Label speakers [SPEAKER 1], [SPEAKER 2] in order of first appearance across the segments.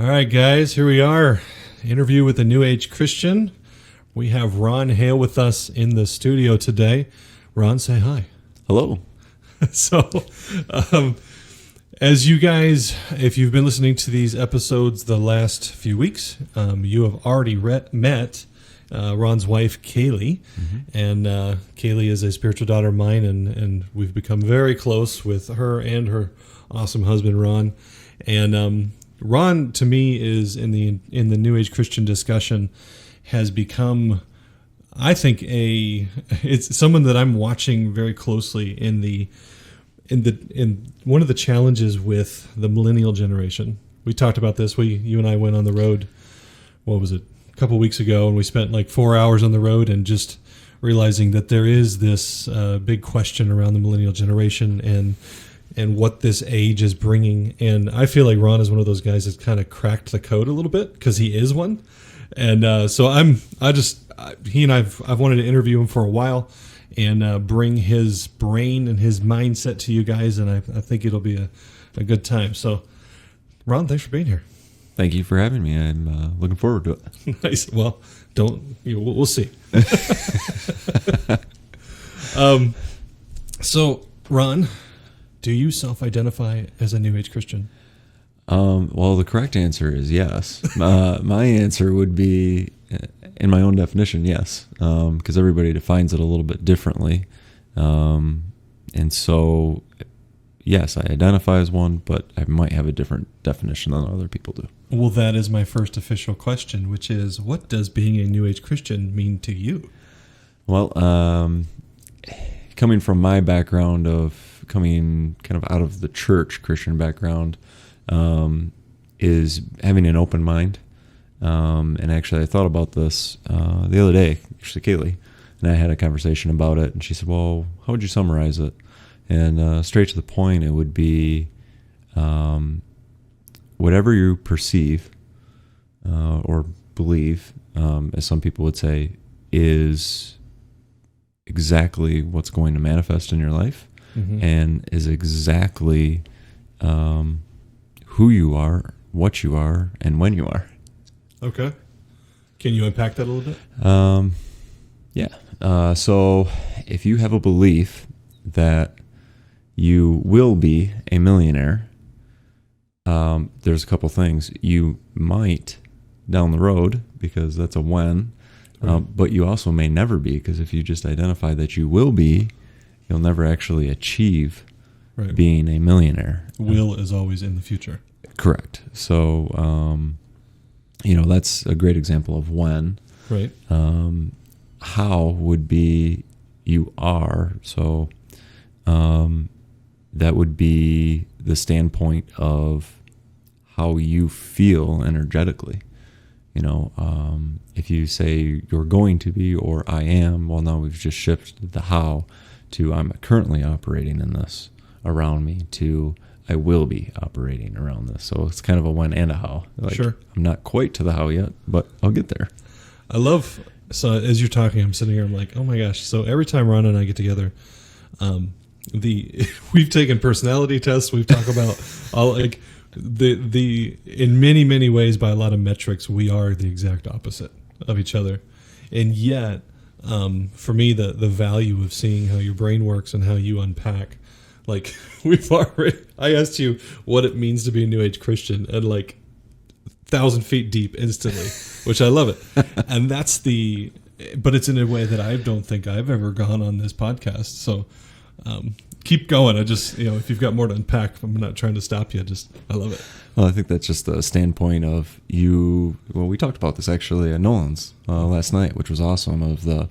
[SPEAKER 1] All right, guys, here we are. Interview with a New Age Christian. We have Ron Hale with us in the studio today. Ron, say hi.
[SPEAKER 2] Hello.
[SPEAKER 1] So, as you guys, if you've been listening to these episodes the last few weeks, you have already met Ron's wife, Kaylee. Mm-hmm. And Kaylee is a spiritual daughter of mine, and we've become very close with her and her awesome husband, Ron. And Ron, to me, is in the New Age Christian discussion, has become, I think, it's someone that I'm watching very closely in one of the challenges with the millennial generation. We talked about this. You and I went on the road. What was it? A couple weeks ago, and we spent like 4 hours on the road, and just realizing that there is this big question around the millennial generation and what this age is bringing. And I feel like Ron is one of those guys that's kind of cracked the code a little bit, because he is one. And so he and I've wanted to interview him for a while and bring his brain and his mindset to you guys, and I think it'll be a good time. So, Ron, thanks for being here.
[SPEAKER 2] Thank you for having me. I'm looking forward to it.
[SPEAKER 1] Nice. Well, we'll see. So, Ron, do you self-identify as a New Age Christian?
[SPEAKER 2] Well, the correct answer is yes. My answer would be, in my own definition, yes, because everybody defines it a little bit differently. And so, yes, I identify as one, but I might have a different definition than other people do.
[SPEAKER 1] Well, that is my first official question, which is, what does being a New Age Christian mean to you?
[SPEAKER 2] Well, coming from my background of coming kind of out of the church Christian background, is having an open mind. And actually, I thought about this the other day, actually, Kaylee, and I had a conversation about it, and she said, well, how would you summarize it? And straight to the point, it would be whatever you perceive or believe, as some people would say, is exactly what's going to manifest in your life, mm-hmm. and is exactly who you are, what you are, and when you are.
[SPEAKER 1] Okay. Can you unpack that a little bit?
[SPEAKER 2] Yeah. So if you have a belief that you will be a millionaire, there's a couple things. You might down the road, because that's a when, right. But you also may never be, because if you just identify that you will be, you'll never actually achieve right. being a millionaire.
[SPEAKER 1] Will is always in the future.
[SPEAKER 2] Correct. So, that's a great example of when.
[SPEAKER 1] Right.
[SPEAKER 2] How would be you are. So, that would be the standpoint of how you feel energetically. If you say you're going to be or I am, well, now we've just shifted the how to I'm currently operating in this around me to I will be operating around this. So it's kind of a when and a how.
[SPEAKER 1] Sure. I'm
[SPEAKER 2] not quite to the how yet, but I'll get there.
[SPEAKER 1] So as you're talking, I'm sitting here, I'm like, oh my gosh. So every time Ron and I get together, we've taken personality tests. We've talked about all in many, many ways, by a lot of metrics, we are the exact opposite of each other. And yet, for me, the value of seeing how your brain works and how you unpack, like I asked you what it means to be a New Age Christian, and 1,000 feet deep instantly, which I love it. And but it's in a way that I don't think I've ever gone on this podcast. So, keep going. I just, if you've got more to unpack, I'm not trying to stop you. I love it.
[SPEAKER 2] Well, I think that's just the standpoint of you. Well, we talked about this actually at Nolan's last night, which was awesome, of the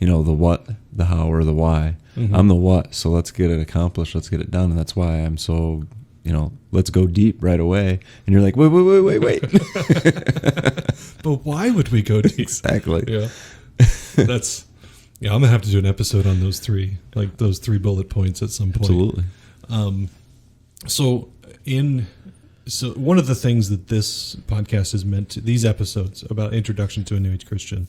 [SPEAKER 2] what, the how, or the why. Mm-hmm. I'm the what, so let's get it accomplished. Let's get it done. And that's why I'm so, let's go deep right away. And you're like, wait.
[SPEAKER 1] But why would we go deep?
[SPEAKER 2] Exactly.
[SPEAKER 1] Yeah. I'm going to have to do an episode on those three bullet points at some point.
[SPEAKER 2] Absolutely.
[SPEAKER 1] So one of the things that this podcast is meant to, these episodes about Introduction to a New Age Christian,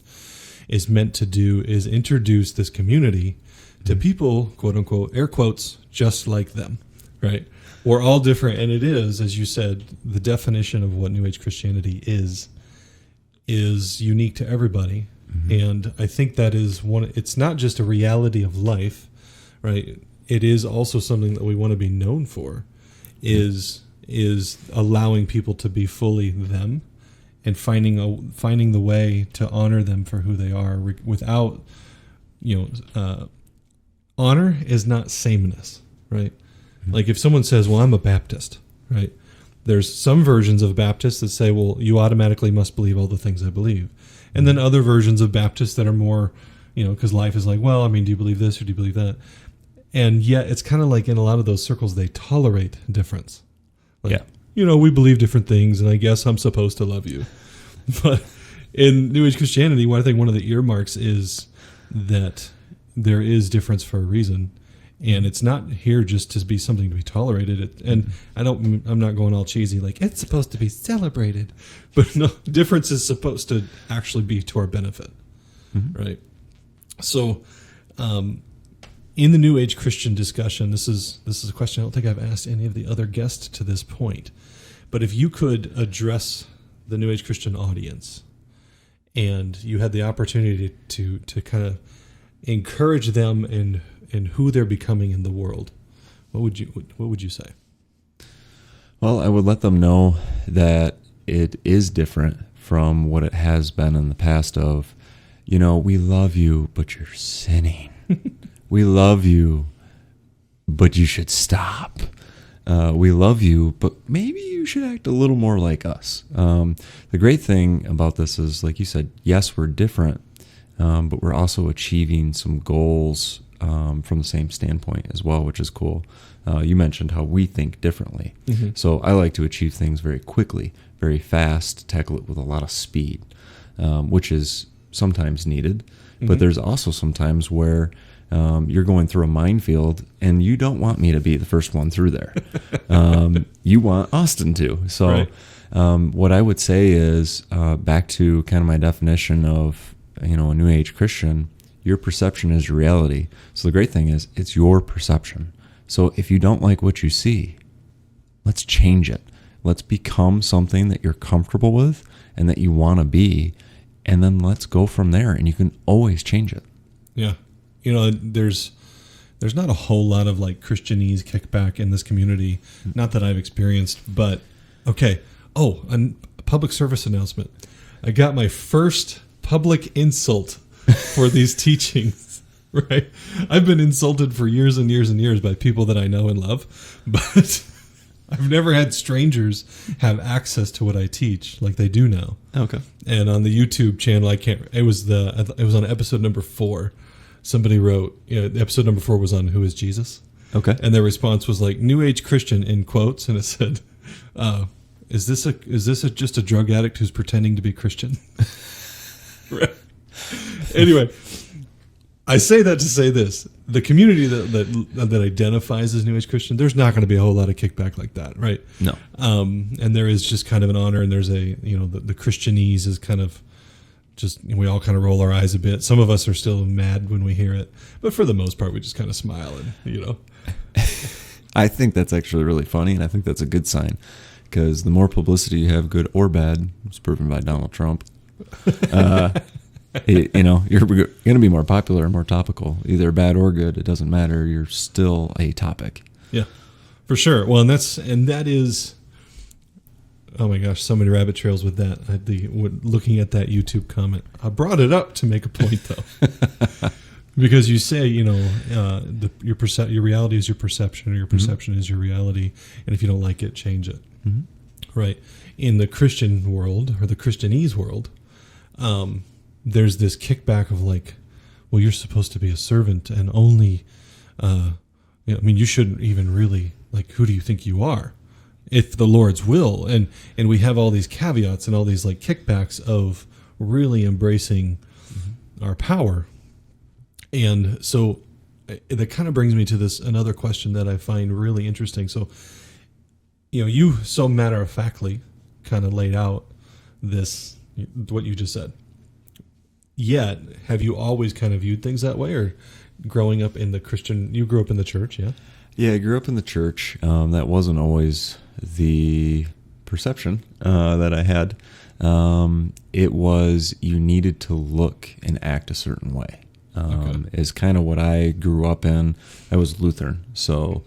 [SPEAKER 1] is meant to do is introduce this community to people, quote unquote, air quotes, just like them, right? we're all different, and it is, as you said, the definition of what New Age Christianity is unique to everybody. And I think that is it's not just a reality of life, right? It is also something that we want to be known for, is allowing people to be fully them and finding the way to honor them for who they are without, honor is not sameness, right? Like if someone says, well, I'm a Baptist, right? There's some versions of Baptists that say, well, you automatically must believe all the things I believe. And then other versions of Baptists that are more, because life is like, well, I mean, do you believe this or do you believe that? And yet it's kind of like in a lot of those circles, they tolerate difference. Like, we believe different things, and I guess I'm supposed to love you. But in New Age Christianity, I think one of the earmarks is that there is difference for a reason. And it's not here just to be something to be tolerated. And I'm not going all cheesy, like it's supposed to be celebrated. But no, difference is supposed to actually be to our benefit, right? So in the New Age Christian discussion, this is a question I don't think I've asked any of the other guests to this point. But if you could address the New Age Christian audience and you had the opportunity to kind of encourage them in who they're becoming in the world, what would you say?
[SPEAKER 2] Well, I would let them know that it is different from what it has been in the past of, we love you, but you're sinning. We love you, but you should stop. We love you, but maybe you should act a little more like us. The great thing about this is, like you said, yes, we're different, but we're also achieving some goals from the same standpoint as well, which is cool. You mentioned how we think differently. So I like to achieve things very quickly, very fast, tackle it with a lot of speed, which is sometimes needed. But there's also some times where you're going through a minefield and you don't want me to be the first one through there. You want Austin to. So what I would say is back to kind of my definition of a New Age Christian, your perception is your reality. So the great thing is it's your perception. So if you don't like what you see, let's change it. Let's become something that you're comfortable with and that you want to be. And then let's go from there. And you can always change it. Yeah.
[SPEAKER 1] There's not a whole lot of like Christianese kickback in this community. Not that I've experienced, but okay. Oh, a public service announcement. I got my first public insult for these teachings, right? I've been insulted for years and years and years by people that I know and love, but I've never had strangers have access to what I teach like they do now.
[SPEAKER 2] Okay.
[SPEAKER 1] And on the YouTube channel, it was on episode number 4. Somebody wrote, episode number 4 was on Who is Jesus?
[SPEAKER 2] Okay.
[SPEAKER 1] And their response was like, New Age Christian in quotes, and it said, is this just a drug addict who's pretending to be Christian? Right. Anyway, I say that to say this: the community that identifies as New Age Christian, there's not going to be a whole lot of kickback like that, right?
[SPEAKER 2] No.
[SPEAKER 1] And there is just kind of an honor, and there's the Christianese is kind of just, we all kind of roll our eyes a bit. Some of us are still mad when we hear it, but for the most part, we just kind of smile and
[SPEAKER 2] I think that's actually really funny, and I think that's a good sign, because the more publicity you have, good or bad, it's proven by Donald Trump. You're going to be more popular and more topical, either bad or good. It doesn't matter. You're still a topic.
[SPEAKER 1] Yeah, for sure. Well, and that is, oh my gosh, so many rabbit trails with that. Looking at that YouTube comment, I brought it up to make a point though, because you say, your reality is your perception, or your perception is your reality, and if you don't like it, change it. Right. In the Christian world, or the Christianese world, there's this kickback of like, well, you're supposed to be a servant and only, you shouldn't even really, like, who do you think you are? If the Lord's will. And we have all these caveats and all these like kickbacks of really embracing our power. And so that kind of brings me to another question that I find really interesting. So, you so matter-of-factly kind of laid out what you just said. Yet, have you always kind of viewed things that way, or growing up in the Christian, you grew up in the church, yeah?
[SPEAKER 2] Yeah, I grew up in the church. That wasn't always the perception that I had. It was you needed to look and act a certain way. Is kind of what I grew up in. I was Lutheran, so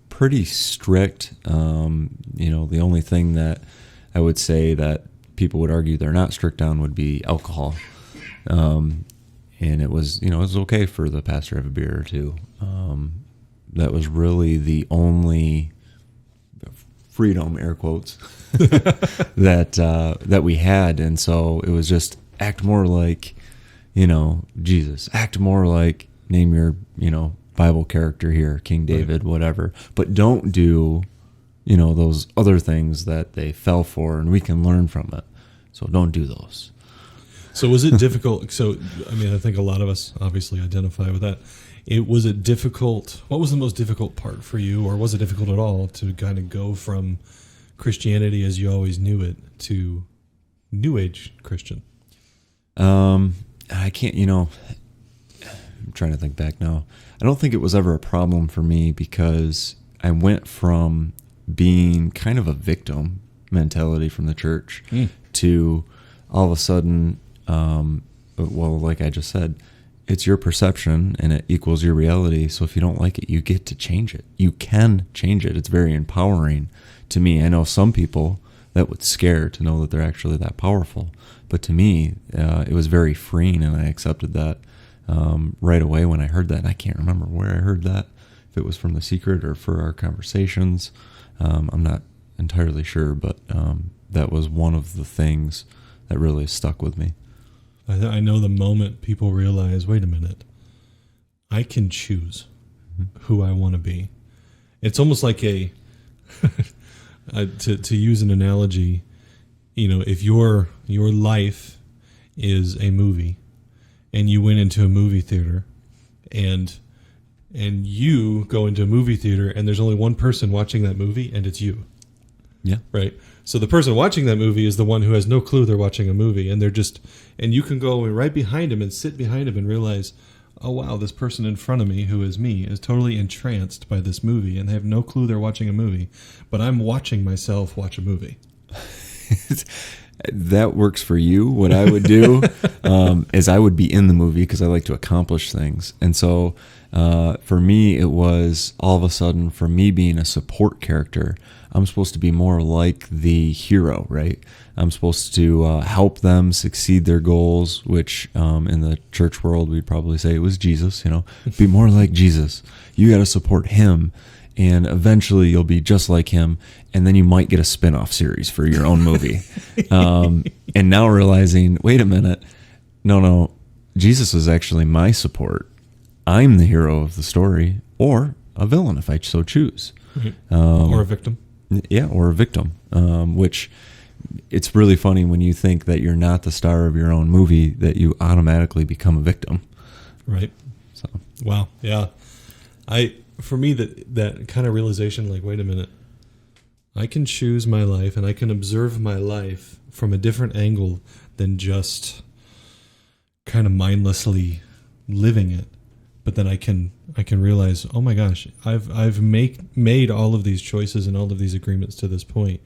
[SPEAKER 2] pretty strict. The only thing that I would say that people would argue they're not strict on would be alcohol. And it was okay for the pastor to have a beer or two. That was really the only freedom, air quotes, that we had. And so it was just act more like, Jesus. Act more like, name your, Bible character here, King David, right. Whatever. But don't do, those other things that they fell for, and we can learn from it. So don't do those.
[SPEAKER 1] So was it difficult? So, I think a lot of us obviously identify with that. Was it difficult? What was the most difficult part for you, or was it difficult at all to kind of go from Christianity as you always knew it to New Age Christian?
[SPEAKER 2] I can't, I'm trying to think back now. I don't think it was ever a problem for me because I went from being kind of a victim mentality from the church to all of a sudden, like I just said, it's your perception and it equals your reality. So if you don't like it, you get to change it. You can change it. It's very empowering to me. I know some people that would scare to know that they're actually that powerful. But to me, it was very freeing, and I accepted that right away when I heard that. And I can't remember where I heard that, if it was from The Secret or for our conversations. I'm not entirely sure, but that was one of the things that really stuck with me.
[SPEAKER 1] I know the moment people realize, wait a minute, I can choose who I want to be. It's almost like to use an analogy, if your life is a movie and you went into a movie theater and you go into a movie theater and there's only one person watching that movie and it's you.
[SPEAKER 2] Yeah.
[SPEAKER 1] Right. So the person watching that movie is the one who has no clue they're watching a movie, and and you can go right behind him and sit behind him and realize, oh wow, this person in front of me who is me is totally entranced by this movie and they have no clue they're watching a movie, but I'm watching myself watch a movie.
[SPEAKER 2] That works for you. What I would do is I would be in the movie because I like to accomplish things. And so for me, it was all of a sudden, for me being a support character, I'm supposed to be more like the hero, right? I'm supposed to help them succeed their goals, which in the church world, we'd probably say it was Jesus, be more like Jesus. You got to support him. And eventually you'll be just like him, and then you might get a spin-off series for your own movie. And now realizing, wait a minute, no, Jesus is actually my support. I'm the hero of the story, or a villain if I so choose.
[SPEAKER 1] Or a victim.
[SPEAKER 2] Yeah, or a victim, which it's really funny when you think that you're not the star of your own movie, that you automatically become a victim.
[SPEAKER 1] Right.
[SPEAKER 2] So.
[SPEAKER 1] Wow. Yeah. For me, that kind of realization, like, wait a minute, I can choose my life and I can observe my life from a different angle than just kind of mindlessly living it. But then I can realize, oh my gosh, I've made all of these choices and all of these agreements to this point,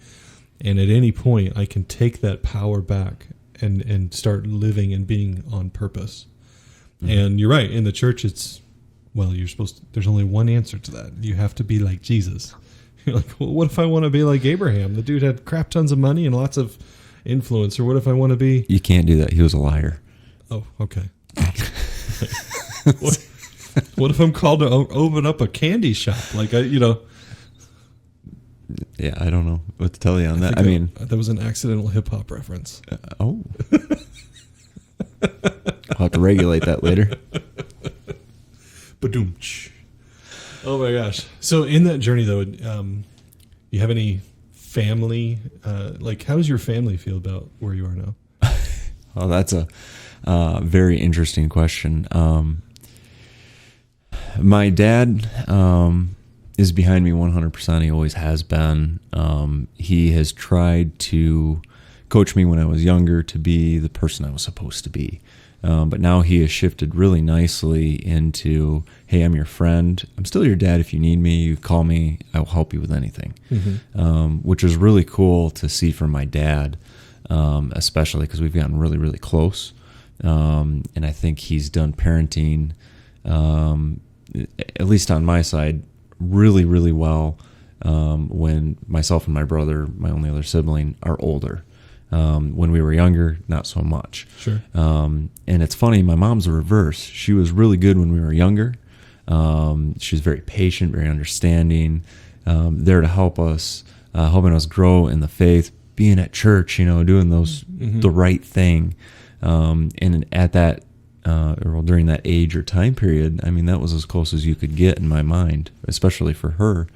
[SPEAKER 1] and at any point I can take that power back and start living and being on purpose. Mm-hmm. And you're right, in the church you're supposed to, there's only one answer to that. You have to be like Jesus. You're like, well, what if I want to be like Abraham? The dude had crap tons of money and lots of influence. Or what if I want to be...
[SPEAKER 2] You can't do that. He was a liar.
[SPEAKER 1] Oh, okay. What if I'm called to open up a candy shop? Like,
[SPEAKER 2] Yeah, I don't know what to tell you on that.
[SPEAKER 1] That was an accidental hip-hop reference.
[SPEAKER 2] I'll have to regulate that later.
[SPEAKER 1] Ba-doom-ch. Oh my gosh. So in that journey though, you have any family, how does your family feel about where you are now?
[SPEAKER 2] Well, that's a very interesting question. My dad is behind me 100%. He always has been. He has tried to coach me when I was younger to be the person I was supposed to be. But now he has shifted really nicely into, hey, I'm your friend. I'm still your dad. If you need me, you call me. I will help you with anything, which is really cool to see from my dad, especially because we've gotten really, really close. And I think he's done parenting, at least on my side, really, really well when myself and my brother, my only other sibling, are older. When we were younger, not so much.
[SPEAKER 1] Sure.
[SPEAKER 2] And it's funny, my mom's the reverse. She was really good when we were younger. She was very patient, very understanding, there to help us, helping us grow in the faith, being at church, doing those the right thing. And at that, or during that age or time period, I mean, that was as close as you could get in my mind, especially for her.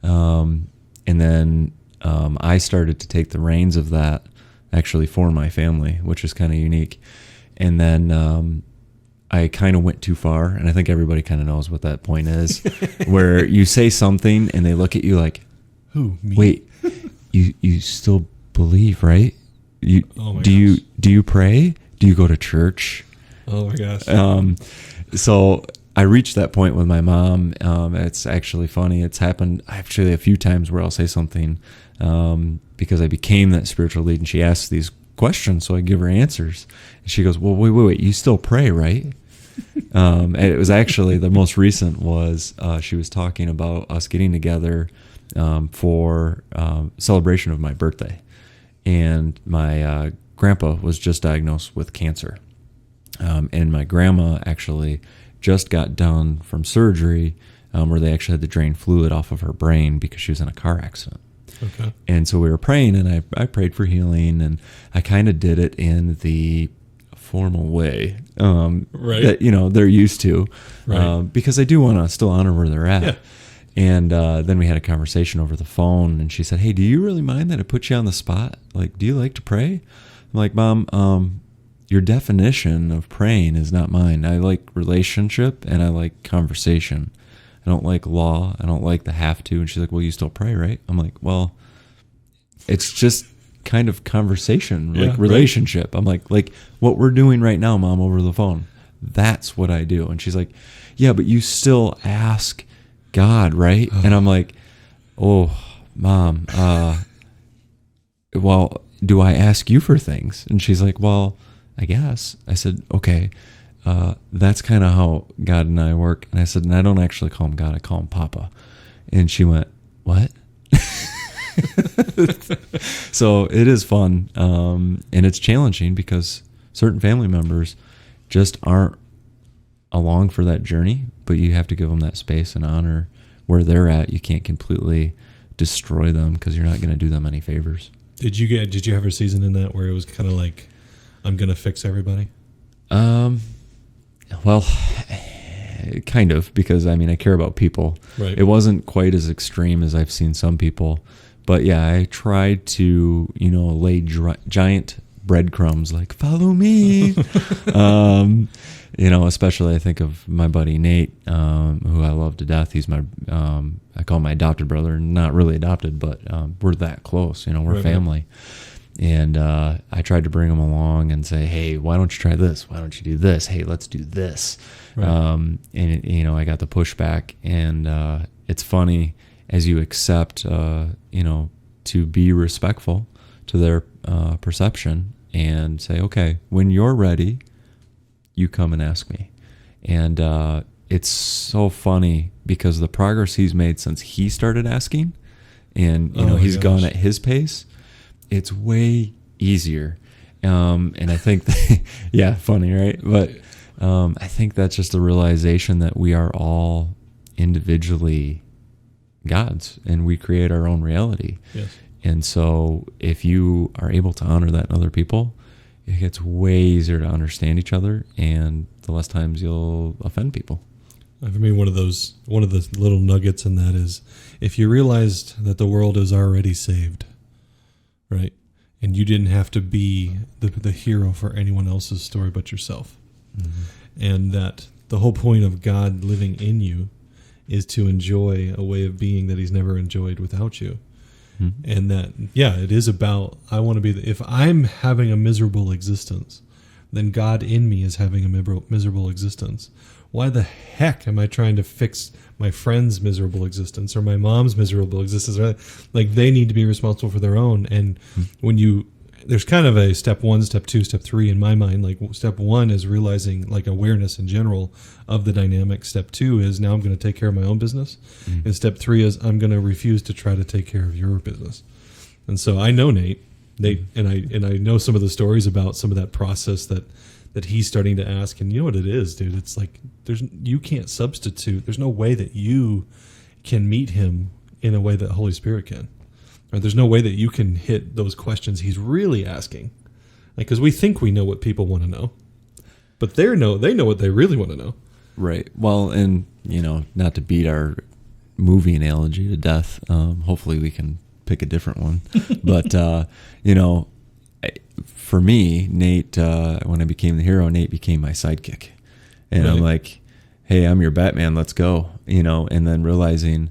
[SPEAKER 2] And then I started to take the reins of that actually for my family, which is kind of unique. And then I kind of went too far, and I think everybody kind of knows what that point is, where you say something and they look at you like,
[SPEAKER 1] "Who, me?
[SPEAKER 2] Wait, you still believe, right? Do you pray? Do you go to church?"
[SPEAKER 1] Oh my gosh.
[SPEAKER 2] So I reached that point with my mom. It's actually funny. It's happened actually a few times where I'll say something because I became that spiritual lead, and she asks these questions, so I give her answers. And she goes, "Well, wait, you still pray, right?" And it was actually, the most recent was she was talking about us getting together for celebration of my birthday. And my grandpa was just diagnosed with cancer. And my grandma actually just got done from surgery where they actually had to drain fluid off of her brain because she was in a car accident.
[SPEAKER 1] Okay.
[SPEAKER 2] And so we were praying, and I prayed for healing, and I kind of did it in the formal way
[SPEAKER 1] right.
[SPEAKER 2] that they're used to,
[SPEAKER 1] right.
[SPEAKER 2] Because I do want to still honor where they're at.
[SPEAKER 1] Yeah.
[SPEAKER 2] And then we had a conversation over the phone, and she said, "Hey, do you really mind that I put you on the spot? Like, do you like to pray?" I'm like, "Mom, your definition of praying is not mine. I like relationship, and I like conversation. I don't like law. I don't like the have to." And she's like, "Well, you still pray, right?" I'm like, "Well, it's just kind of conversation, like relationship." Right. I'm like what we're doing right now, Mom, over the phone. That's what I do." And she's like, "Yeah, but you still ask God, right?" And I'm like, "Oh, Mom, well, do I ask you for things?" And she's like, "Well, I guess." I said, "Okay, that's kind of how God and I work." And I said, "And I don't actually call him God, I call him Papa." And she went, "What?" So it is fun, and it's challenging because certain family members just aren't along for that journey, but you have to give them that space and honor where they're at. You can't completely destroy them because you're not going to do them any favors.
[SPEAKER 1] Did you have a season in that where it was kind of like, I'm going to fix everybody?
[SPEAKER 2] Well, kind of, because I care about people.
[SPEAKER 1] Right.
[SPEAKER 2] It wasn't quite as extreme as I've seen some people, but yeah, I tried to, lay giant breadcrumbs like, follow me. Especially I think of my buddy Nate, who I love to death. He's my, I call him my adopted brother, not really adopted, but we're that close, we're right, family. Right. And I tried to bring him along and say, hey, why don't you try this? Why don't you do this? Hey, let's do this. Right. And I got the pushback, and it's funny as you accept, to be respectful to their perception and say, okay, when you're ready, you come and ask me. And it's so funny because the progress he's made since he started asking, and he's gone at his pace, it's way easier. And I think yeah, funny, right? But I think that's just a realization that we are all individually gods, and we create our own reality.
[SPEAKER 1] Yes.
[SPEAKER 2] And so if you are able to honor that in other people, it gets way easier to understand each other, and the less times you'll offend people.
[SPEAKER 1] For me, one of the little nuggets in that is, if you realized that the world is already saved, right, and you didn't have to be the hero for anyone else's story but yourself, and that the whole point of God living in you is to enjoy a way of being that he's never enjoyed without you. And that, it is about, I want to be, if I'm having a miserable existence, then God in me is having a miserable existence. Why the heck am I trying to fix my friend's miserable existence or my mom's miserable existence? Right? Like, they need to be responsible for their own. And there's kind of a step 1, step 2, step 3 in my mind. Like, step 1 is realizing, like, awareness in general of the dynamic. Step 2 is now I'm going to take care of my own business. And step 3 is I'm going to refuse to try to take care of your business. And so I know Nate, and I know some of the stories about some of that process that he's starting to ask. And you know what it is, dude? It's like you can't substitute. There's no way that you can meet him in a way that Holy Spirit can. Right? There's no way that you can hit those questions he's really asking. Because we think we know what people want to know, but they know what they really want to know.
[SPEAKER 2] Right. Well, and not to beat our movie analogy to death. Hopefully we can pick a different one. But for me, Nate, when I became the hero, Nate became my sidekick. And right. I'm like, hey, I'm your Batman, let's go. And then realizing,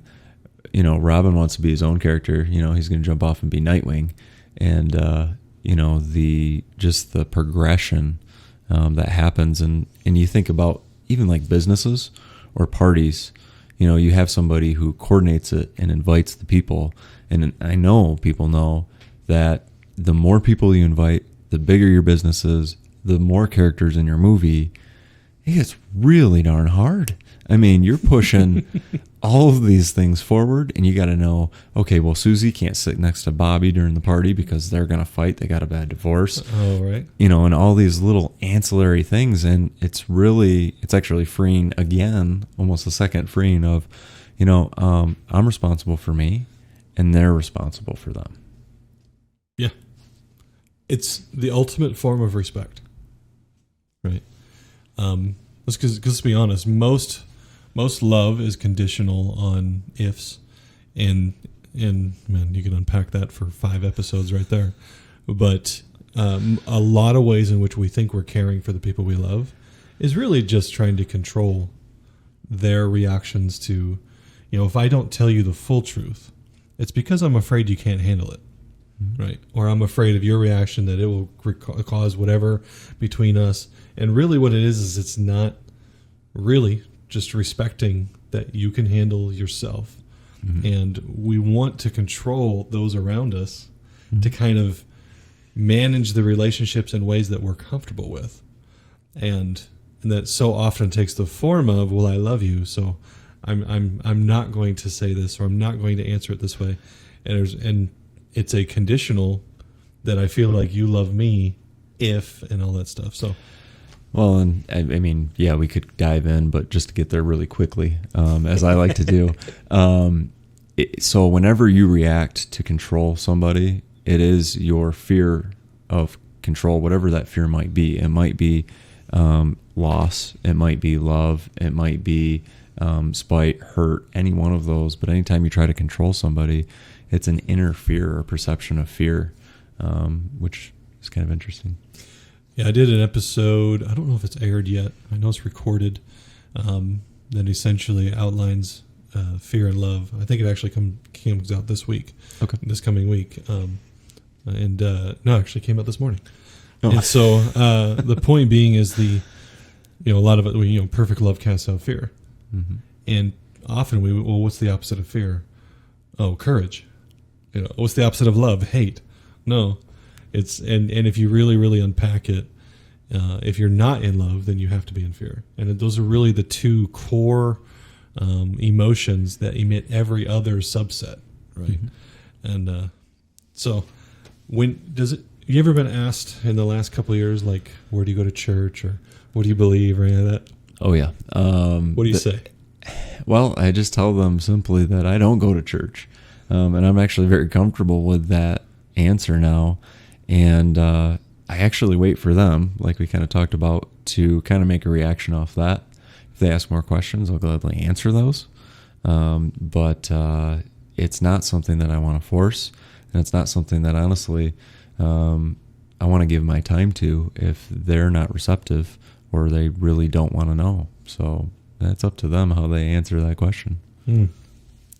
[SPEAKER 2] Robin wants to be his own character. He's going to jump off and be Nightwing. And, the progression that happens. And you think about even like businesses or parties, you have somebody who coordinates it and invites the people. And I know people know that the more people you invite, the bigger your business is, the more characters in your movie, it gets really darn hard. I mean, you're pushing all of these things forward, and you got to know, okay, well, Susie can't sit next to Bobby during the party because they're going to fight. They got a bad divorce.
[SPEAKER 1] Oh, right.
[SPEAKER 2] And all these little ancillary things. And it's actually freeing again, almost a second freeing of, I'm responsible for me and they're responsible for them.
[SPEAKER 1] Yeah. It's the ultimate form of respect. Right. Let's be honest. Most love is conditional on ifs, and man, you can unpack that for 5 episodes right there. But a lot of ways in which we think we're caring for the people we love is really just trying to control their reactions to, if I don't tell you the full truth, it's because I'm afraid you can't handle it. Right. Or I'm afraid of your reaction that it will cause whatever between us. And really what it is it's not really just respecting that you can handle yourself. Mm-hmm. And we want to control those around us to kind of manage the relationships in ways that we're comfortable with. And that so often takes the form of, well, I love you, so I'm not going to say this, or I'm not going to answer it this way. And it's a conditional that I feel like you love me if, and all that stuff. So,
[SPEAKER 2] well, and I mean, yeah, we could dive in, but just to get there really quickly, as I like to do. So whenever you react to control somebody, it is your fear of control, whatever that fear might be. It might be loss. It might be love. It might be spite, hurt, any one of those. But anytime you try to control somebody, it's an inner fear or perception of fear, which is kind of interesting.
[SPEAKER 1] Yeah, I did an episode, I don't know if it's aired yet, I know it's recorded, that essentially outlines fear and love. I think it actually comes out this week, this coming week. Actually came out this morning. Oh. And so the point being is a lot of it, perfect love casts out fear. Mm-hmm. And often what's the opposite of fear? Oh, courage. What's the opposite of love? Hate. No, it's and if you really, really unpack it, if you're not in love, then you have to be in fear. And those are really the two core emotions that emit every other subset, right? Mm-hmm. And so, you ever been asked in the last couple of years, like, where do you go to church, or what do you believe, or any of that?
[SPEAKER 2] Oh yeah.
[SPEAKER 1] What do you say?
[SPEAKER 2] Well, I just tell them simply that I don't go to church. And I'm actually very comfortable with that answer now. And I actually wait for them, like we kind of talked about, to kind of make a reaction off that. If they ask more questions, I'll gladly answer those. But it's not something that I want to force. And it's not something that, honestly, I want to give my time to if they're not receptive or they really don't want to know. So that's up to them how they answer that question.
[SPEAKER 1] Mm.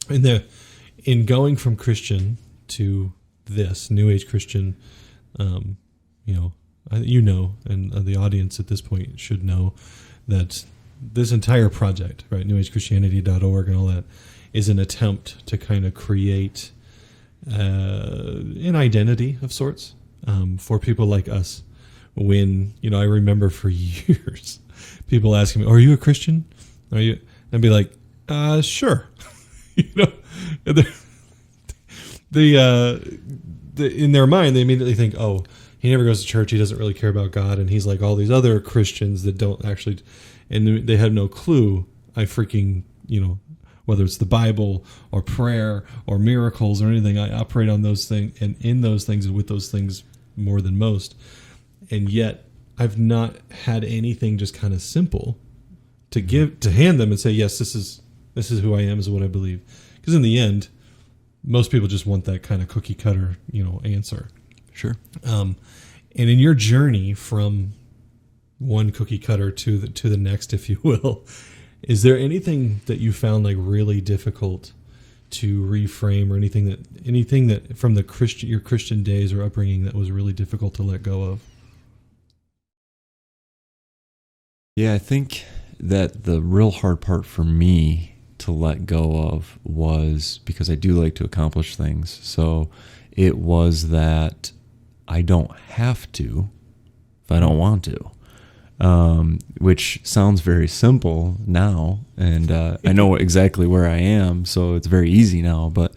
[SPEAKER 1] And in going from Christian to this New Age Christian, you know, and the audience at this point should know that this entire project, right, newagechristianity.org and all that, is an attempt to kind of create an identity of sorts for people like us. When, I remember for years people asking me, "Are you a Christian? Are you?" I'd be like, "Sure." In their mind, they immediately think, "Oh, he never goes to church. He doesn't really care about God, and he's like all these other Christians that don't actually," and they have no clue. I freaking, whether it's the Bible or prayer or miracles or anything, I operate on those things and in those things and with those things more than most. And yet I've not had anything just kind of simple to hand them and say, yes, this is who I am, is what I believe. Because in the end, most people just want that kind of cookie cutter, answer.
[SPEAKER 2] Sure.
[SPEAKER 1] And in your journey from one cookie cutter to the next, if you will, is there anything that you found like really difficult to reframe, or anything that from your Christian days or upbringing that was really difficult to let go of?
[SPEAKER 2] Yeah, I think that the real hard part for me to let go of was, because I do like to accomplish things, so it was that I don't have to if I don't want to. Which sounds very simple now, and I know exactly where I am, so it's very easy now. But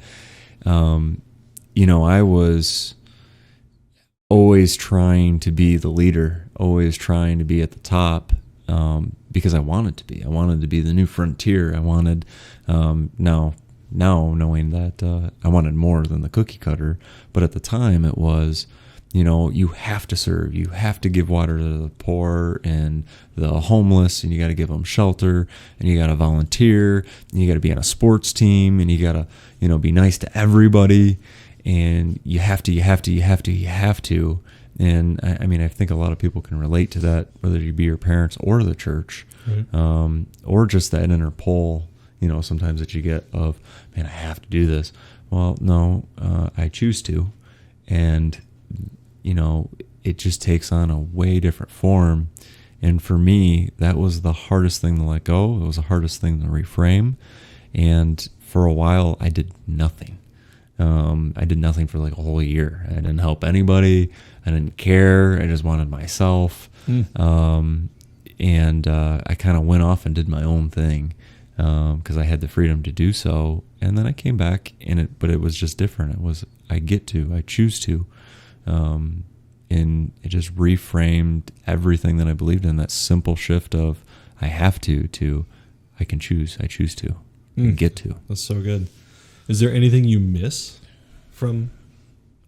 [SPEAKER 2] I was always trying to be the leader, always trying to be at the top, because I wanted to be. I wanted to be the new frontier. I wanted now knowing that I wanted more than the cookie cutter, but at the time it was, you have to serve, you have to give water to the poor and the homeless, and you got to give them shelter, and you got to volunteer, and you got to be on a sports team, and you got to, be nice to everybody, and you have to. And I think a lot of people can relate to that, whether you be your parents or the church, right. Or just that inner pull, sometimes that you get of, man, I have to do this. Well, no, I choose to. And it just takes on a way different form. And for me, that was the hardest thing to let go. It was the hardest thing to reframe. And for a while, I did nothing. I did nothing for like a whole year. I didn't help anybody. I didn't care. I just wanted myself. And I kind of went off and did my own thing because I had the freedom to do so. And then I came back, but it was just different. It was, I choose to. And it just reframed everything that I believed in, that simple shift of I have to I can choose, I choose to, I get to.
[SPEAKER 1] That's so good. Is there anything you miss from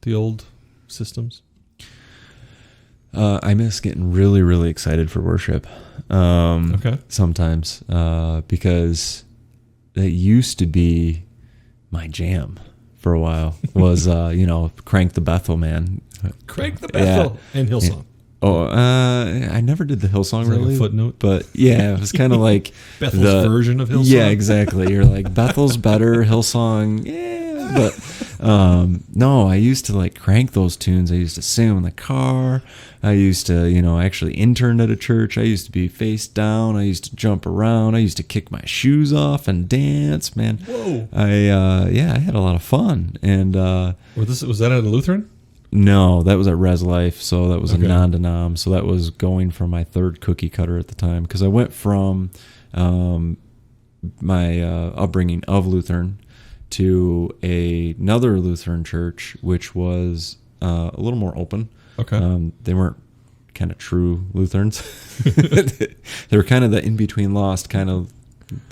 [SPEAKER 1] the old systems?
[SPEAKER 2] I miss getting really, really excited for worship.
[SPEAKER 1] Okay.
[SPEAKER 2] Sometimes, because that used to be my jam for a while, was, Crank the Bethel, man.
[SPEAKER 1] Crank the Bethel, yeah. And Hillsong. Yeah.
[SPEAKER 2] Oh, I never did the Hillsong, really.
[SPEAKER 1] Like a footnote,
[SPEAKER 2] but yeah, it was kind of like
[SPEAKER 1] Bethel's version of Hillsong.
[SPEAKER 2] Yeah, exactly. You're like, Bethel's better, Hillsong, yeah. But no, I used to like crank those tunes. I used to sing them in the car. I used to, I actually interned at a church. I used to be face down. I used to jump around. I used to kick my shoes off and dance. Man,
[SPEAKER 1] whoa!
[SPEAKER 2] I had a lot of fun. And
[SPEAKER 1] was that at a Lutheran?
[SPEAKER 2] No, that was at Res Life, so that was a non-denom. So that was going for my third cookie cutter at the time, because I went from my upbringing of Lutheran to another Lutheran church, which was a little more open.
[SPEAKER 1] Okay.
[SPEAKER 2] They weren't kind of true Lutherans. They were kind of the in-between lost, kind of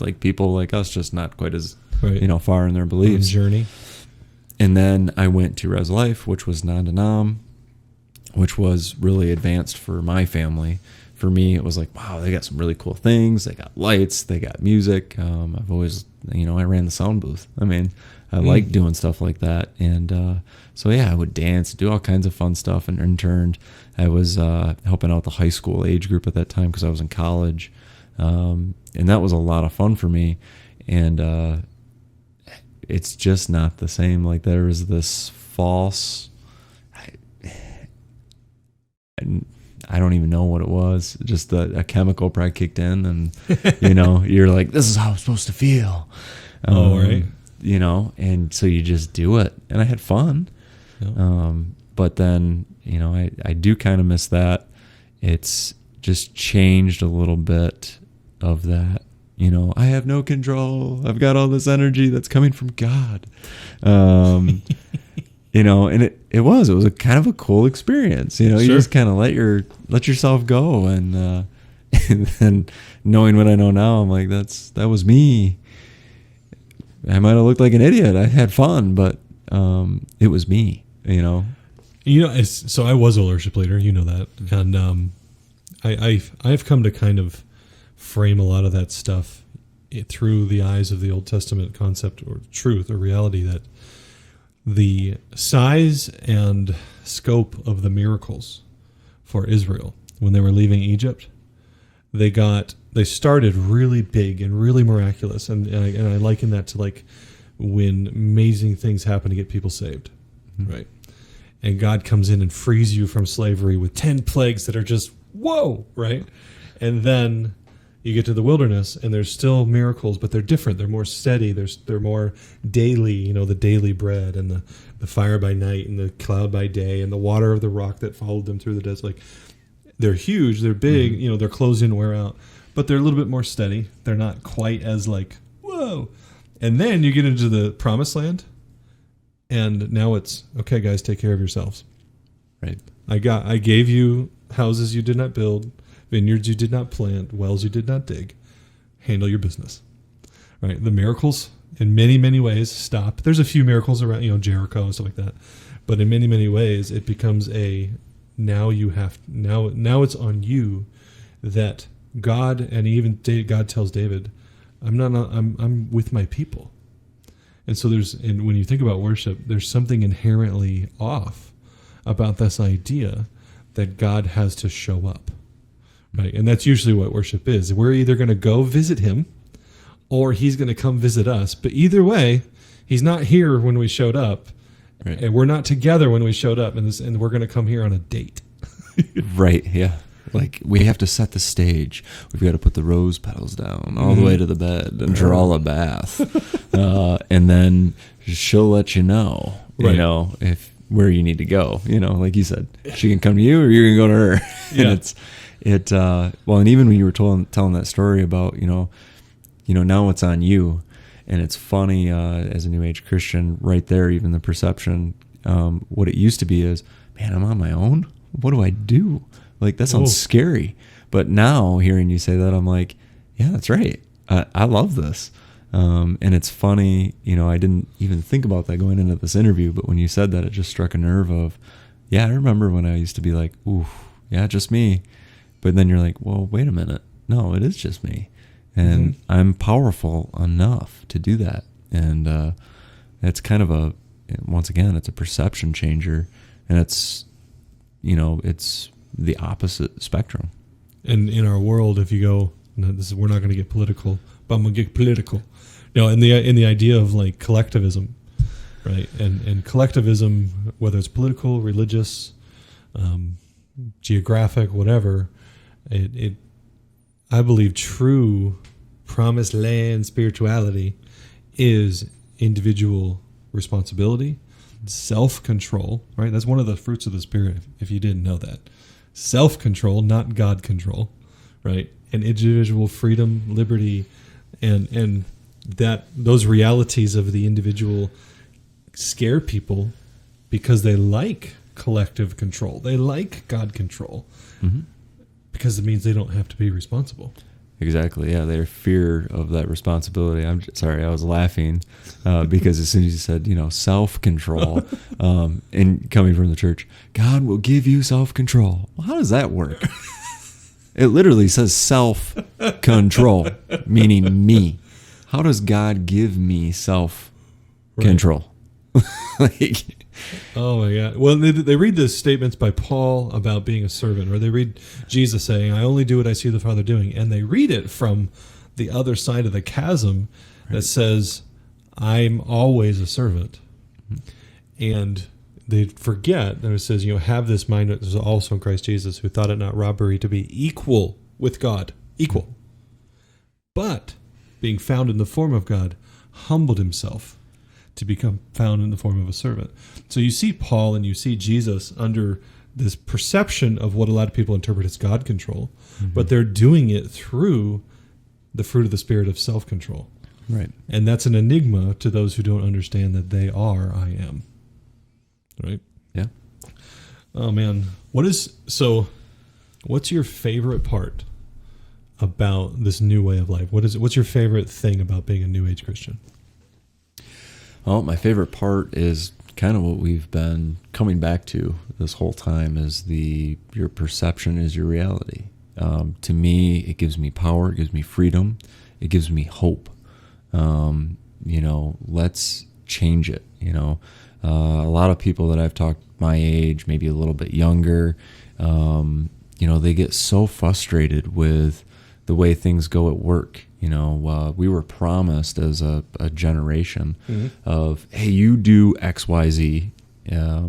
[SPEAKER 2] like people like us, just not quite as far in their beliefs.
[SPEAKER 1] Journey.
[SPEAKER 2] And then I went to Res Life, which was non-denom, which was really advanced for my family. For me, it was like, wow, they got some really cool things. They got lights. They got music. I've always, I ran the sound booth. I mean, I like doing stuff like that. And so, yeah, I would dance, do all kinds of fun stuff, and interned. I was helping out the high school age group at that time because I was in college. And that was a lot of fun for me. And it's just not the same. Like, there was this false, I don't even know what it was. Just a chemical probably kicked in, and you're like, this is how I'm supposed to feel.
[SPEAKER 1] Right.
[SPEAKER 2] And so you just do it, and I had fun. Yeah. But then I do kind of miss that. It's just changed a little bit of that. I have no control. I've got all this energy that's coming from God. And it was a kind of a cool experience.
[SPEAKER 1] Sure.
[SPEAKER 2] You just kind of let yourself go. And then knowing what I know now, I'm like, that was me. I might have looked like an idiot. I had fun, but it was me,
[SPEAKER 1] So I was a worship leader, that. And I've come to kind of frame a lot of that stuff through the eyes of the Old Testament concept or truth or reality, that the size and scope of the miracles for Israel when they were leaving Egypt, they started really big and really miraculous, and I liken that to like when amazing things happen to get people saved, right? And God comes in and frees you from slavery with 10 plagues that are just whoa, right? And then you get to the wilderness, and there's still miracles, but they're different. They're more steady. They're more daily, the daily bread, and the fire by night, and the cloud by day, and the water of the rock that followed them through the desert. Like, they're huge, they're big, their clothes didn't wear out, but they're a little bit more steady. They're not quite as like, whoa. And then you get into the promised land, and now it's, okay, guys, take care of yourselves.
[SPEAKER 2] Right.
[SPEAKER 1] I gave you houses you did not build, vineyards you did not plant, wells you did not dig. Handle your business. Right? The miracles, in many, many ways, stop. There's a few miracles around, Jericho and stuff like that. But in many, many ways, it becomes now it's on you that God, and even God tells David, I'm with my people. And so when you think about worship, there's something inherently off about this idea that God has to show up. Right, and that's usually what worship is. We're either going to go visit him, or he's going to come visit us. But either way, he's not here when we showed up, right. And we're not together when we showed up, and we're going to come here on a date.
[SPEAKER 2] Right, yeah. Like, we have to set the stage. We've got to put the rose petals down all the way to the bed and draw a bath. And then she'll let you know, right. Where you need to go. Like you said, she can come to you, or you're going to go to her.
[SPEAKER 1] Yeah.
[SPEAKER 2] And even when you were telling that story about, now it's on you. And it's funny, as a New Age Christian, right there, even the perception, what it used to be is, man, I'm on my own. What do I do? Like, that sounds scary. But now hearing you say that, I'm like, yeah, that's right. I love this. And it's funny, I didn't even think about that going into this interview, but when you said that, it just struck a nerve of, yeah, I remember when I used to be like, ooh, yeah, just me. But then you're like, well, wait a minute. No, it is just me. And I'm powerful enough to do that. And it's kind of once again, it's a perception changer. And it's the opposite spectrum. And
[SPEAKER 1] in our world, if you go, we're not going to get political, but I'm going to get political. In the idea of like collectivism, right? And collectivism, whether it's political, religious, geographic, whatever, I believe true promised land spirituality is individual responsibility, self-control, right? That's one of the fruits of the Spirit, if you didn't know that. Self-control, not God control, right? And individual freedom, liberty, and that those realities of the individual scare people because they like collective control. They like God control because it means they don't have to be responsible.
[SPEAKER 2] Exactly. Yeah, their fear of that responsibility. I'm sorry, I was laughing because as soon as you said, self-control, and coming from the church, God will give you self-control. Well, how does that work? It literally says self-control, meaning me. How does God give me self-control? Right.
[SPEAKER 1] Oh my God. Well, they read the statements by Paul about being a servant, or they read Jesus saying, I only do what I see the Father doing. And they read it from the other side of the chasm that says, I'm always a servant. And they forget that it says, have this mind that is also in Christ Jesus, who thought it not robbery to be equal with God, equal. But being found in the form of God, humbled himself to become found in the form of a servant. So you see Paul and you see Jesus under this perception of what a lot of people interpret as God control, but they're doing it through the fruit of the Spirit of self-control.
[SPEAKER 2] Right. And
[SPEAKER 1] that's an enigma to those who don't understand that they are I am. Right?
[SPEAKER 2] Yeah.
[SPEAKER 1] Oh, man. What's your favorite part about this new way of life? What's your favorite thing about being a New Age Christian?
[SPEAKER 2] Well, my favorite part is kind of what we've been coming back to this whole time is your perception is your reality. To me, it gives me power, it gives me freedom, it gives me hope. Let's change it. A lot of people that I've talked my age, maybe a little bit younger, they get so frustrated with the way things go at work. We were promised as a generation of, hey, you do X, Y, Z,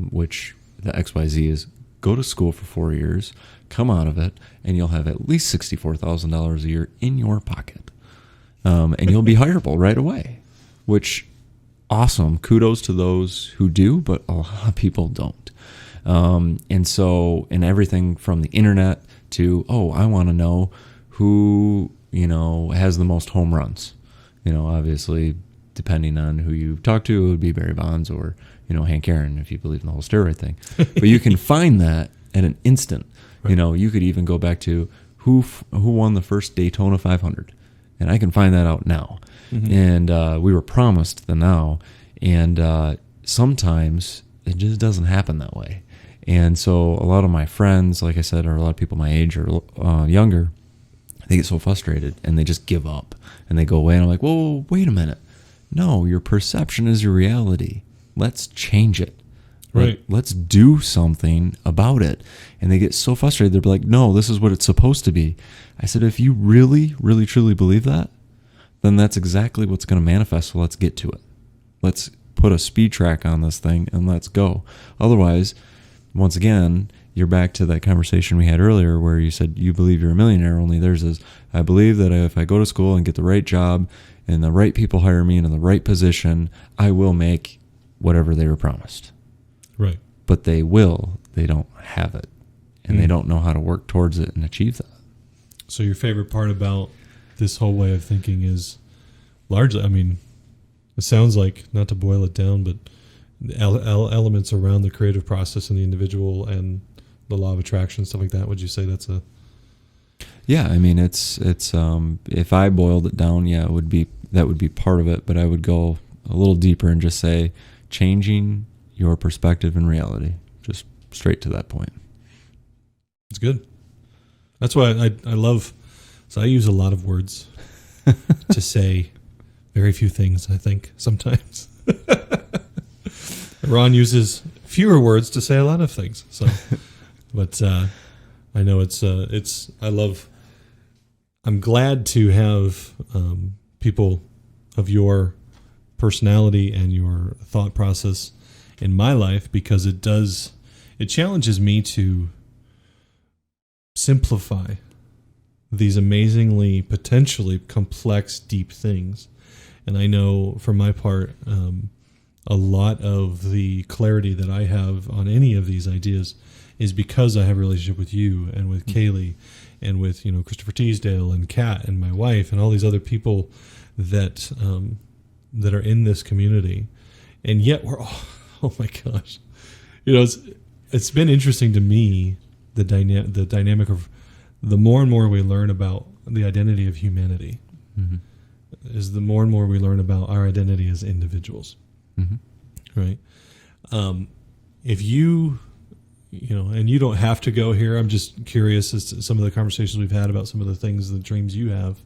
[SPEAKER 2] which the X, Y, Z is go to school for 4 years, come out of it, and you'll have at least $64,000 a year in your pocket. And you'll be hireable right away, which awesome. Kudos to those who do, but a lot of people don't. And everything from the internet to, I want to know who, has the most home runs. Obviously, depending on who you talk to, it would be Barry Bonds or, Hank Aaron, if you believe in the whole steroid thing. But you can find that at an instant. Right. You could even go back to who won the first Daytona 500. And I can find that out now. Mm-hmm. And we were promised the now. And sometimes it just doesn't happen that way. And so a lot of my friends, like I said, or a lot of people my age or younger, they get so frustrated and they just give up. And they go away and I'm like, whoa, wait a minute. No, your perception is your reality. Let's change it.
[SPEAKER 1] Right.
[SPEAKER 2] Let's do something about it. And they get so frustrated. They're like, no, this is what it's supposed to be. I said, if you really, really, truly believe that, then that's exactly what's going to manifest. So let's get to it. Let's put a speed track on this thing and let's go. Otherwise, once again, you're back to that conversation we had earlier where you said you believe you're a millionaire, only theirs is, I believe that if I go to school and get the right job and the right people hire me in the right position, I will make whatever they were promised.
[SPEAKER 1] Right.
[SPEAKER 2] But they don't have it. And they don't know how to work towards it and achieve that.
[SPEAKER 1] So your favorite part about this whole way of thinking is largely, it sounds like, not to boil it down, but the elements around the creative process in the individual and the law of attraction, stuff like that. Would you say that's a...
[SPEAKER 2] Yeah, it's if I boiled it down, that would be part of it, but I would go a little deeper and just say changing your perspective and reality, just straight to that point.
[SPEAKER 1] It's good. That's why I love, so I use a lot of words to say very few things, I think, sometimes. Ron uses fewer words to say a lot of things. So, but I know I'm glad to have people of your personality and your thought process in my life, because it challenges me to simplify these amazingly, potentially complex, deep things. And I know for my part, a lot of the clarity that I have on any of these ideas is because I have a relationship with you and with Kaylee and with, Christopher Teasdale and Kat and my wife and all these other people that are in this community. And yet we're all, oh my gosh, it's been interesting to me, the dynamic of the more and more we learn about the identity of humanity, is the more and more we learn about our identity as individuals. Right. If you, and you don't have to go here, I'm just curious as to some of the conversations we've had about some of the things, the dreams you have,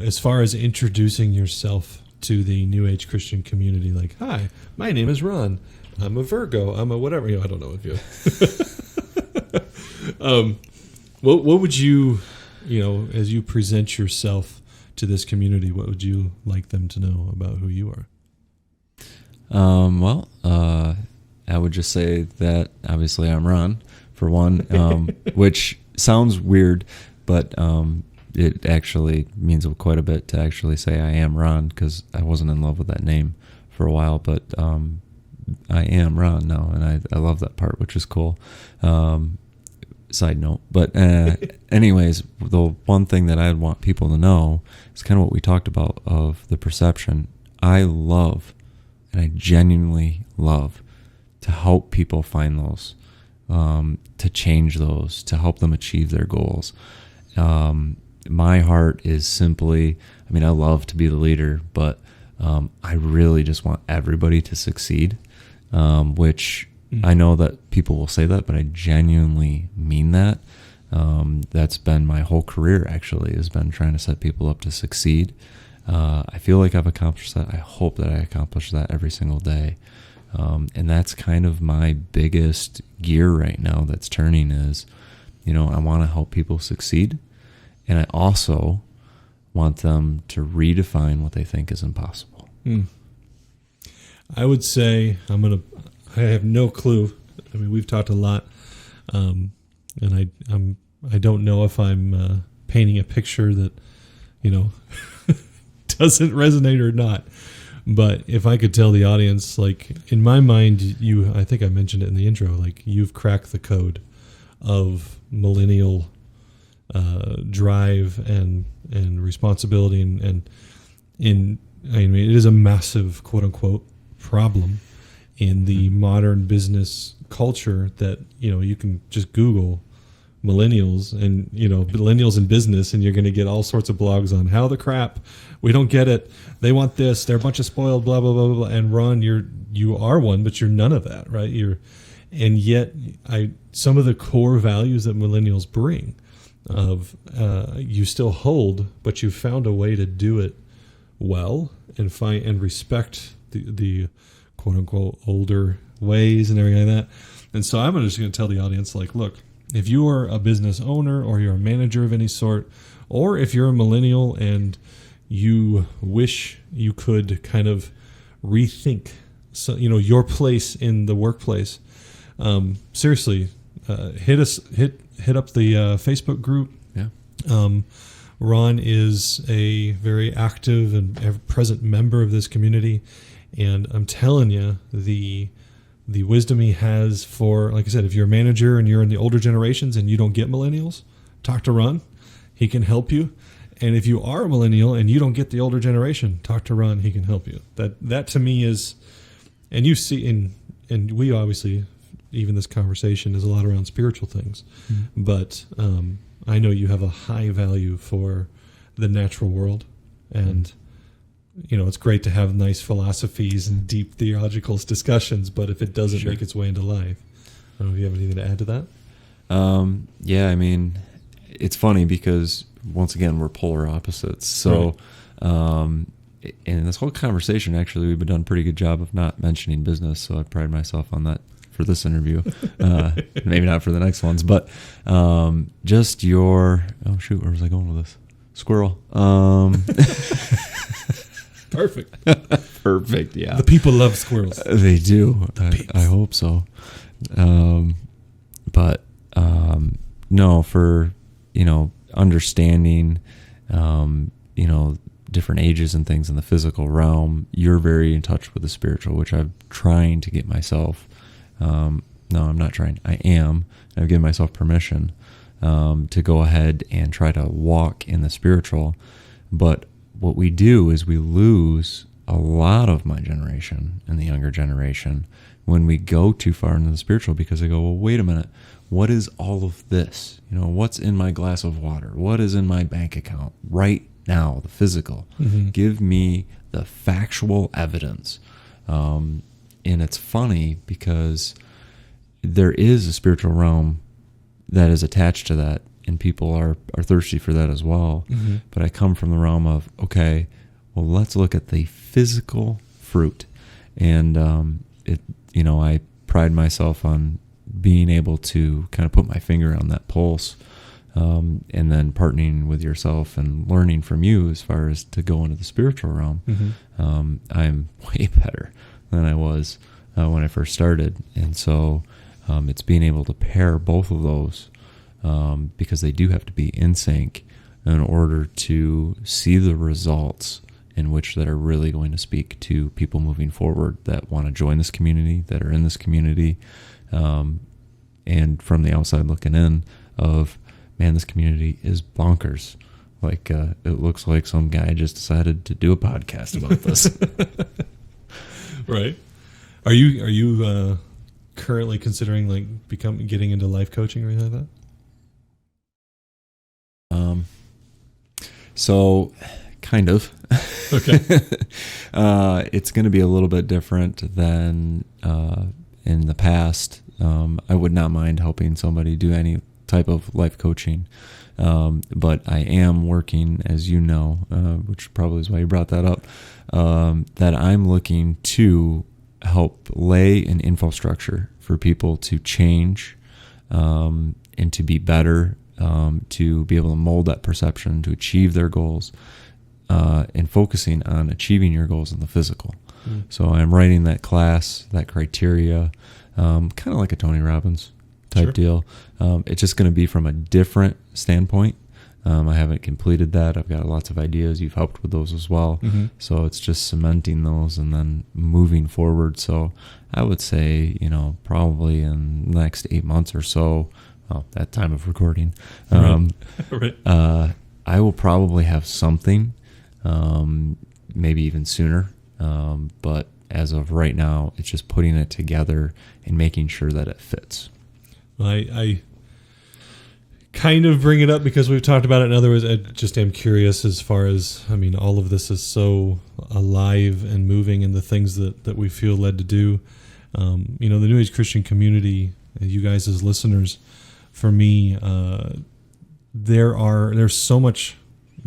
[SPEAKER 1] as far as introducing yourself to the New Age Christian community, like, hi, my name is Ron. I'm a Virgo. I'm a whatever. I don't know if you. What would you, as you present yourself to this community, what would you like them to know about who you are?
[SPEAKER 2] I would just say that obviously I'm Ron, for one, which sounds weird, but it actually means quite a bit to actually say I am Ron, because I wasn't in love with that name for a while, but I am Ron now, and I love that part, which is cool. Side note. But anyways, the one thing that I want people to know is kind of what we talked about of the perception. I love, and I genuinely love, to help people find those, to change those, to help them achieve their goals. My heart is simply, I love to be the leader, but I really just want everybody to succeed, which I know that people will say that, but I genuinely mean that. That's been my whole career, actually, has been trying to set people up to succeed. I feel like I've accomplished that. I hope that I accomplish that every single day. And that's kind of my biggest gear right now that's turning is, I want to help people succeed. And I also want them to redefine what they think is impossible.
[SPEAKER 1] I would say I have no clue. We've talked a lot, and I don't know if I'm painting a picture that, doesn't resonate or not. But if I could tell the audience, like, in my mind, I think I mentioned it in the intro, like, you've cracked the code of millennial drive and responsibility, and it is a massive, quote unquote, problem in the modern business culture that, you can just Google millennials and, millennials in business, and you're going to get all sorts of blogs on how the crap, we don't get it. They want this. They're a bunch of spoiled, blah, blah, blah, blah. And Ron, you are one, but you're none of that, right? And yet some of the core values that millennials bring of, you still hold, but you've found a way to do it well and respect the quote unquote older ways and everything like that. And so I'm just going to tell the audience, like, look, if you are a business owner or you're a manager of any sort, or if you're a millennial and you wish you could kind of rethink, your place in the workplace, seriously, hit up the Facebook group. Yeah. Ron is a very active and present member of this community, and I'm telling you, the wisdom he has for, like I said, if you're a manager and you're in the older generations and you don't get millennials, talk to Ron. He can help you. And if you are a millennial and you don't get the older generation, talk to Ron. He can help you. That to me is, and you see, and we obviously, even this conversation is a lot around spiritual things, but I know you have a high value for the natural world, and it's great to have nice philosophies and deep theological discussions, but if it doesn't make its way into life, I don't know if you have anything to add to that.
[SPEAKER 2] Yeah, it's funny because once again we're polar opposites. So, right. In this whole conversation, actually, we've done a pretty good job of not mentioning business. So I pride myself on that for this interview. Maybe not for the next ones, but just where was I going with this? Squirrel.
[SPEAKER 1] Perfect.
[SPEAKER 2] Perfect, yeah.
[SPEAKER 1] The people love squirrels.
[SPEAKER 2] They do. I hope so. No, for, understanding, different ages and things in the physical realm, you're very in touch with the spiritual, which I'm trying to get myself. No, I'm not trying. I am. I've given myself permission to go ahead and try to walk in the spiritual. But what we do is we lose a lot of my generation and the younger generation when we go too far into the spiritual, because they go, well, wait a minute, what is all of this? What's in my glass of water? What is in my bank account right now, the physical? Mm-hmm. Give me the factual evidence. And it's funny because there is a spiritual realm that is attached to that, and people are thirsty for that as well. Mm-hmm. But I come from the realm of, okay, well, let's look at the physical fruit. And I pride myself on being able to kind of put my finger on that pulse, and then partnering with yourself and learning from you as far as to go into the spiritual realm. Mm-hmm. I'm way better than I was when I first started. And so it's being able to pair both of those because they do have to be in sync in order to see the results in which that are really going to speak to people moving forward that want to join this community, that are in this community, and from the outside looking in of, man, this community is bonkers. Like, it looks like some guy just decided to do a podcast about this.
[SPEAKER 1] Right. Are you currently considering like getting into life coaching or anything like that?
[SPEAKER 2] So kind of.
[SPEAKER 1] Okay.
[SPEAKER 2] It's going to be a little bit different than in the past. I would not mind helping somebody do any type of life coaching. But I am working, as you know, which probably is why you brought that up, that I'm looking to help lay an infrastructure for people to change and to be better, to be able to mold that perception, to achieve their goals, and focusing on achieving your goals in the physical. So I'm writing that class, that criteria, kind of like a Tony Robbins type deal. It's just going to be from a different standpoint. I haven't completed that. I've got lots of ideas. You've helped with those as well. Mm-hmm. So it's just cementing those and then moving forward. So I would say, probably in the next 8 months or so, that time of recording,
[SPEAKER 1] Right.
[SPEAKER 2] I will probably have something, maybe even sooner. But as of right now, it's just putting it together and making sure that it fits.
[SPEAKER 1] I kind of bring it up because we've talked about it. In other words, I just am curious as far as, all of this is so alive and moving in the things that we feel led to do. The New Age Christian community, you guys as listeners, for me, there's so much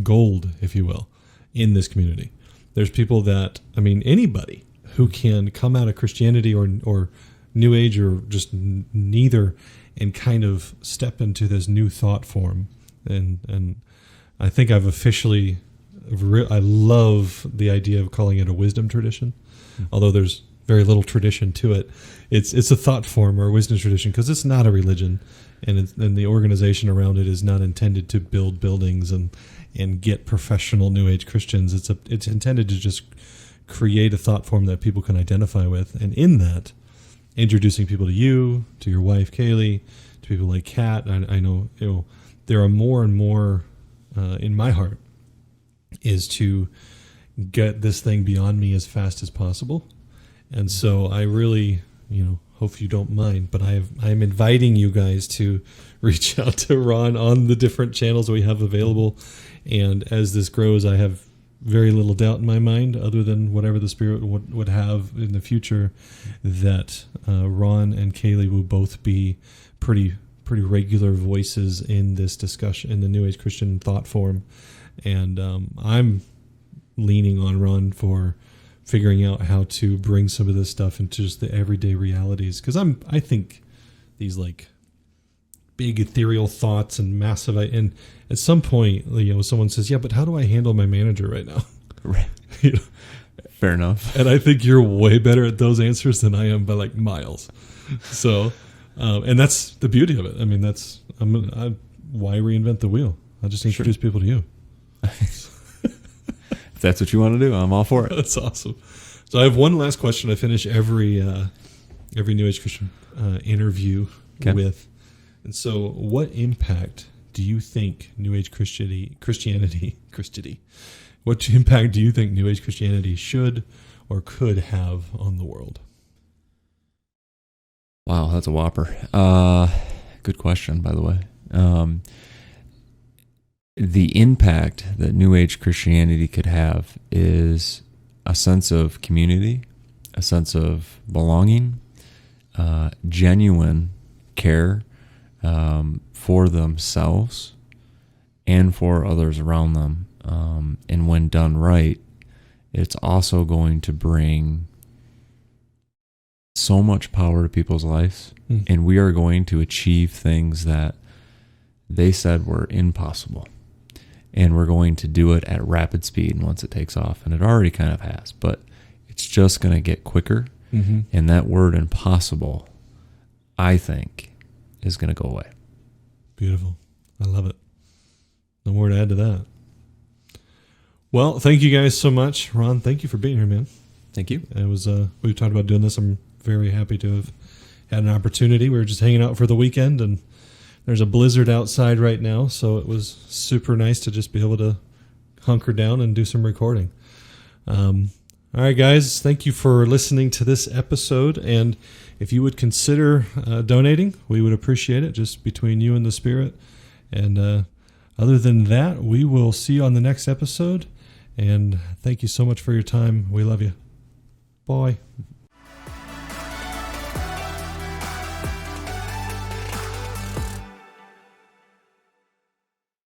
[SPEAKER 1] gold, if you will, in this community. There's people that, anybody who can come out of Christianity or New Age or just neither and kind of step into this new thought form. And I think I've officially, I love the idea of calling it a wisdom tradition, although there's very little tradition to it. It's a thought form or a wisdom tradition because it's not a religion, and the organization around it is not intended to build buildings and get professional New Age Christians. It's intended to just create a thought form that people can identify with, and in that, introducing people to you, to your wife Kaylee, to people like Kat. I know there are more and more in my heart is to get this thing beyond me as fast as possible, and so I really hope you don't mind, but I'm inviting you guys to reach out to Ron on the different channels we have available, and as this grows, I have very little doubt in my mind, other than whatever the Spirit would have in the future, that Ron and Kaylee will both be pretty regular voices in this discussion, in the New Age Christian thought form. And I'm leaning on Ron for figuring out how to bring some of this stuff into just the everyday realities. Because I think these like big ethereal thoughts and massive, and at some point, someone says, yeah, but how do I handle my manager right now?
[SPEAKER 2] Right. Fair enough.
[SPEAKER 1] And I think you're way better at those answers than I am by like miles. So, and that's the beauty of it. Why reinvent the wheel? I'll just introduce people to you.
[SPEAKER 2] If that's what you want to do, I'm all for it.
[SPEAKER 1] That's awesome. So I have one last question I finish every New Age Christian interview with. And so what impact do you think New Age Christianity, what impact do you think New Age Christianity should or could have on the world?
[SPEAKER 2] Wow, that's a whopper. Good question, by the way. The impact that New Age Christianity could have is a sense of community, a sense of belonging, genuine care for themselves and for others around them. And when done right, it's also going to bring so much power to people's lives. And we are going to achieve things that they said were impossible. And we're going to do it at rapid speed once it takes off. And it already kind of has, but it's just going to get quicker And that word impossible, I think, is going to go away.
[SPEAKER 1] Beautiful. I love it. No more to add to that. Well, thank you guys so much. Ron, thank you for being here, man.
[SPEAKER 2] Thank you.
[SPEAKER 1] It was we talked about doing this. I'm very happy to have had an opportunity. We were just hanging out for the weekend, and there's a blizzard outside right now, so it was super nice to just be able to hunker down and do some recording. All right, guys, thank you for listening to this episode, and if you would consider donating, we would appreciate it, just between you and the Spirit. And other than that, we will see you on the next episode, and thank you so much for your time. We love you. Bye.